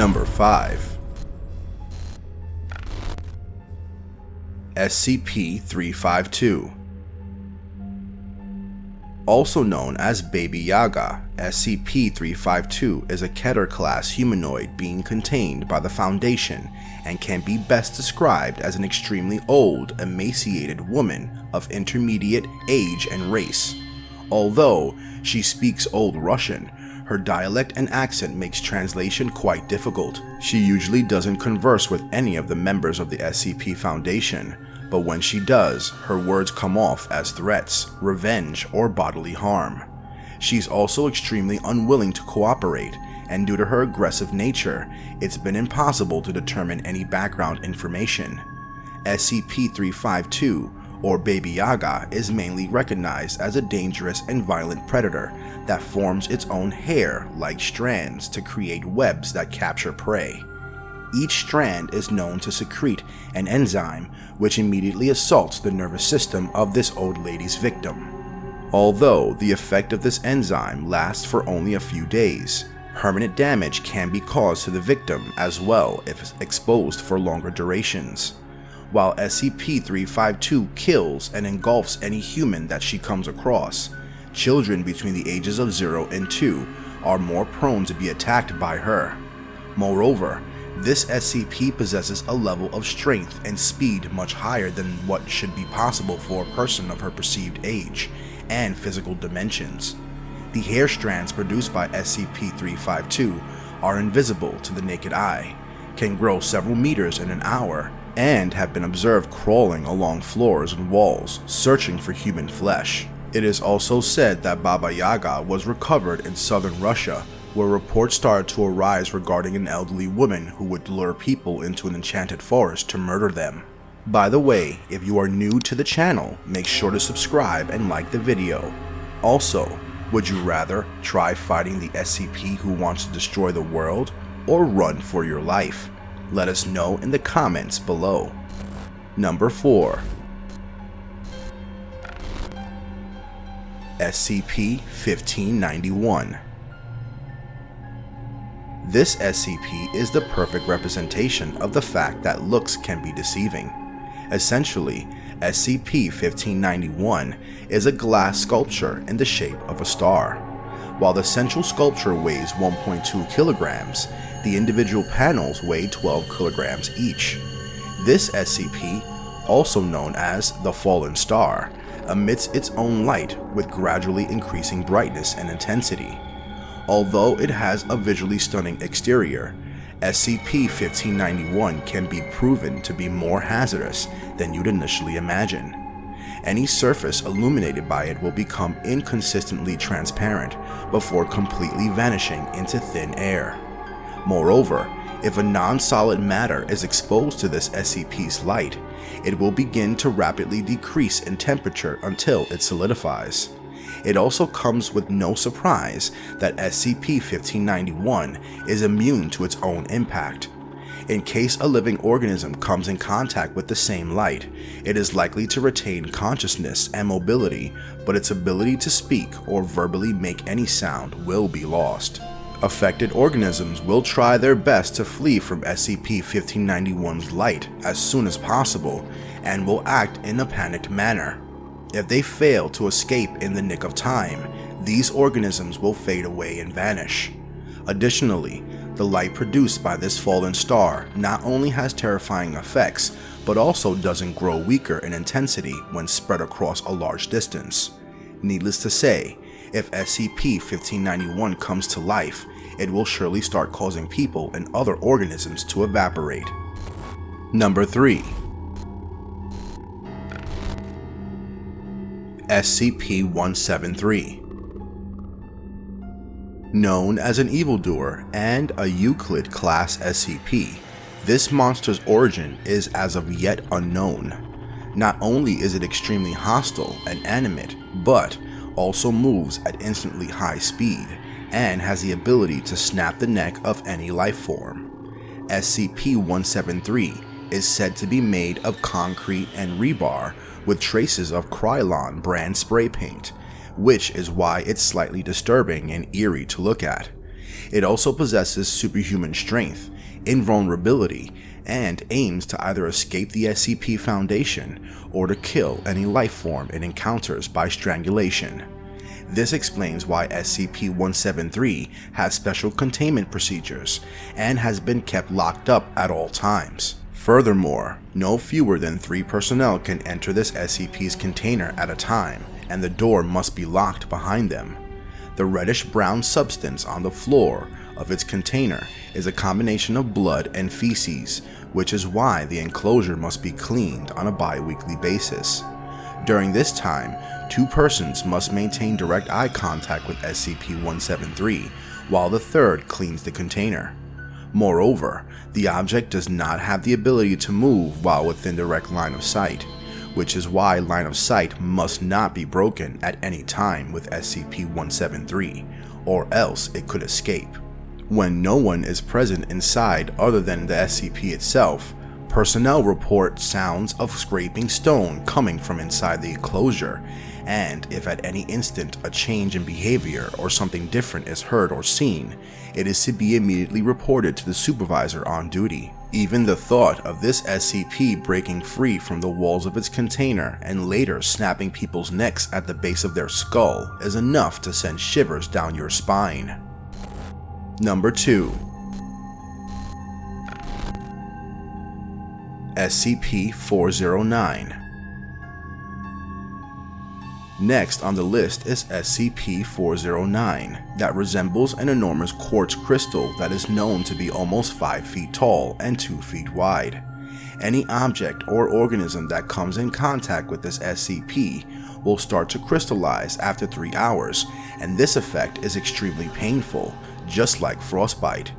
Number 5. SCP-352. Also known as Baby Yaga, SCP-352 is a Keter-class humanoid being contained by the Foundation and can be best described as an extremely old, emaciated woman of intermediate age and race. Although she speaks Old Russian, her dialect and accent makes translation quite difficult. She usually doesn't converse with any of the members of the SCP Foundation, but when she does, her words come off as threats, revenge, or bodily harm. She's also extremely unwilling to cooperate, and due to her aggressive nature, it's been impossible to determine any background information. SCP-352, or Baby Yaga, is mainly recognized as a dangerous and violent predator that forms its own hair-like strands to create webs that capture prey. Each strand is known to secrete an enzyme which immediately assaults the nervous system of this old lady's victim. Although the effect of this enzyme lasts for only a few days, permanent damage can be caused to the victim as well if exposed for longer durations. While SCP-352 kills and engulfs any human that she comes across, children between the ages of 0 and 2 are more prone to be attacked by her. Moreover, this SCP possesses a level of strength and speed much higher than what should be possible for a person of her perceived age and physical dimensions. The hair strands produced by SCP-352 are invisible to the naked eye, can grow several meters in an hour, and have been observed crawling along floors and walls, searching for human flesh. It is also said that Baba Yaga was recovered in southern Russia, where reports started to arise regarding an elderly woman who would lure people into an enchanted forest to murder them. By the way, if you are new to the channel, make sure to subscribe and like the video. Also, would you rather try fighting the SCP who wants to destroy the world, or run for your life? Let us know in the comments below. Number 4. SCP-1591. This SCP is the perfect representation of the fact that looks can be deceiving. Essentially, SCP-1591 is a glass sculpture in the shape of a star. While the central sculpture weighs 1.2 kilograms, the individual panels weigh 12 kilograms each. This SCP, also known as the Fallen Star, emits its own light with gradually increasing brightness and intensity. Although it has a visually stunning exterior, SCP-1591 can be proven to be more hazardous than you'd initially imagine. Any surface illuminated by it will become inconsistently transparent before completely vanishing into thin air. Moreover, if a non-solid matter is exposed to this SCP's light, it will begin to rapidly decrease in temperature until it solidifies. It also comes with no surprise that SCP-1591 is immune to its own impact. In case a living organism comes in contact with the same light, it is likely to retain consciousness and mobility, but its ability to speak or verbally make any sound will be lost. Affected organisms will try their best to flee from SCP-1591's light as soon as possible and will act in a panicked manner. If they fail to escape in the nick of time, these organisms will fade away and vanish. Additionally, the light produced by this fallen star not only has terrifying effects, but also doesn't grow weaker in intensity when spread across a large distance. Needless to say, if SCP-1591 comes to life, it will surely start causing people and other organisms to evaporate. Number 3. SCP-173. Known as an Evildoer and a Euclid-class SCP, this monster's origin is as of yet unknown. Not only is it extremely hostile and animate, but also moves at instantly high speed and has the ability to snap the neck of any life form. SCP-173 is said to be made of concrete and rebar with traces of Krylon brand spray paint, which is why it's slightly disturbing and eerie to look at. It also possesses superhuman strength invulnerability, and aims to either escape the SCP Foundation or to kill any life form it encounters by strangulation. This explains why SCP-173 has special containment procedures and has been kept locked up at all times. Furthermore, no fewer than 3 personnel can enter this SCP's container at a time, and the door must be locked behind them. The reddish-brown substance on the floor of its container is a combination of blood and feces, which is why the enclosure must be cleaned on a bi-weekly basis. During this time, 2 persons must maintain direct eye contact with SCP-173, while the third cleans the container. Moreover, the object does not have the ability to move while within direct line of sight, which is why line of sight must not be broken at any time with SCP-173, or else it could escape. When no one is present inside other than the SCP itself, personnel report sounds of scraping stone coming from inside the enclosure, and if at any instant a change in behavior or something different is heard or seen, it is to be immediately reported to the supervisor on duty. Even the thought of this SCP breaking free from the walls of its container and later snapping people's necks at the base of their skull is enough to send shivers down your spine. Number 2. SCP-409. Next on the list is SCP-409, that resembles an enormous quartz crystal that is known to be almost 5 feet tall and 2 feet wide. Any object or organism that comes in contact with this SCP will start to crystallize after 3 hours, and this effect is extremely painful, just like frostbite.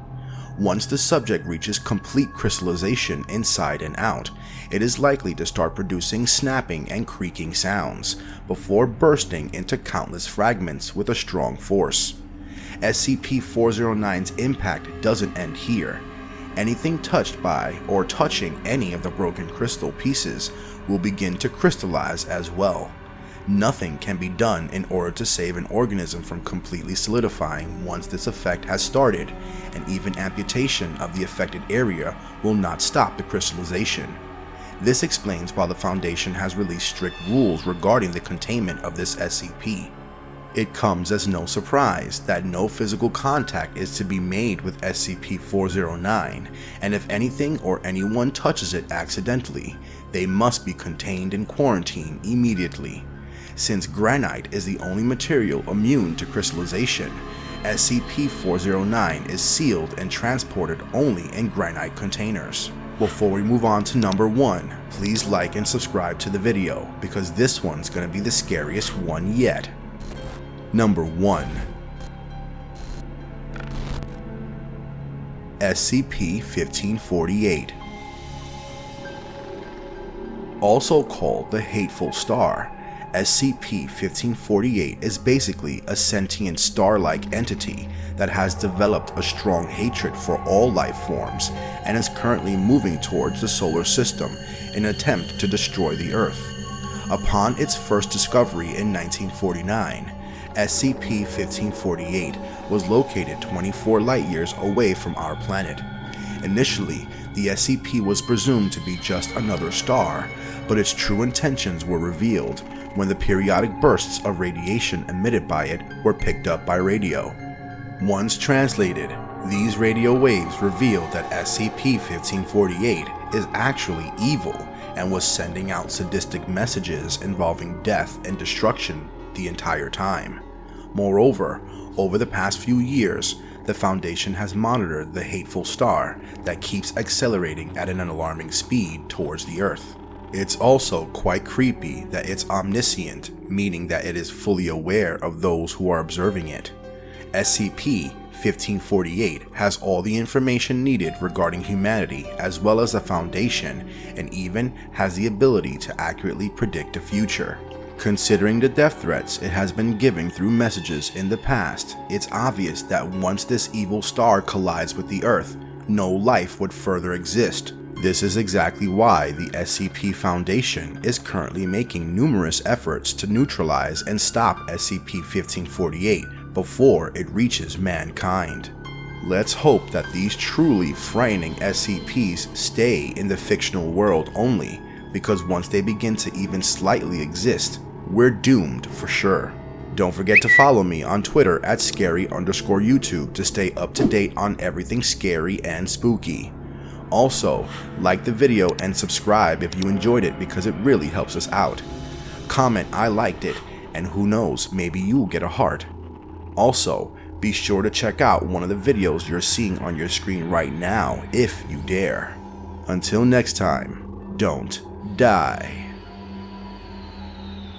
Once the subject reaches complete crystallization inside and out, it is likely to start producing snapping and creaking sounds, before bursting into countless fragments with a strong force. SCP-409's impact doesn't end here. Anything touched by or touching any of the broken crystal pieces will begin to crystallize as well. Nothing can be done in order to save an organism from completely solidifying once this effect has started, and even amputation of the affected area will not stop the crystallization. This explains why the Foundation has released strict rules regarding the containment of this SCP. It comes as no surprise that no physical contact is to be made with SCP-409, and if anything or anyone touches it accidentally, they must be contained and quarantined immediately. Since granite is the only material immune to crystallization, SCP-409 is sealed and transported only in granite containers. Before we move on to number 1, please like and subscribe to the video, because this one's gonna be the scariest one yet. Number 1. SCP-1548. Also called the Hateful Star, SCP-1548 is basically a sentient star-like entity that has developed a strong hatred for all life forms and is currently moving towards the solar system in an attempt to destroy the Earth. Upon its first discovery in 1949, SCP-1548 was located 24 light-years away from our planet. Initially, the SCP was presumed to be just another star, but its true intentions were revealed when the periodic bursts of radiation emitted by it were picked up by radio. Once translated, these radio waves revealed that SCP-1548 is actually evil and was sending out sadistic messages involving death and destruction the entire time. Moreover, over the past few years, the Foundation has monitored the Hateful Star that keeps accelerating at an alarming speed towards the Earth. It's also quite creepy that it's omniscient, meaning that it is fully aware of those who are observing it. SCP-1548 has all the information needed regarding humanity as well as the Foundation, and even has the ability to accurately predict the future. Considering the death threats it has been giving through messages in the past, it's obvious that once this evil star collides with the Earth, no life would further exist. This is exactly why the SCP Foundation is currently making numerous efforts to neutralize and stop SCP-1548 before it reaches mankind. Let's hope that these truly frightening SCPs stay in the fictional world only, because once they begin to even slightly exist, we're doomed for sure. Don't forget to follow me on Twitter at scary_YouTube to stay up to date on everything scary and spooky. Also, like the video and subscribe if you enjoyed it because it really helps us out. Comment I liked it, and who knows, maybe you'll get a heart. Also, be sure to check out one of the videos you're seeing on your screen right now if you dare. Until next time, don't die.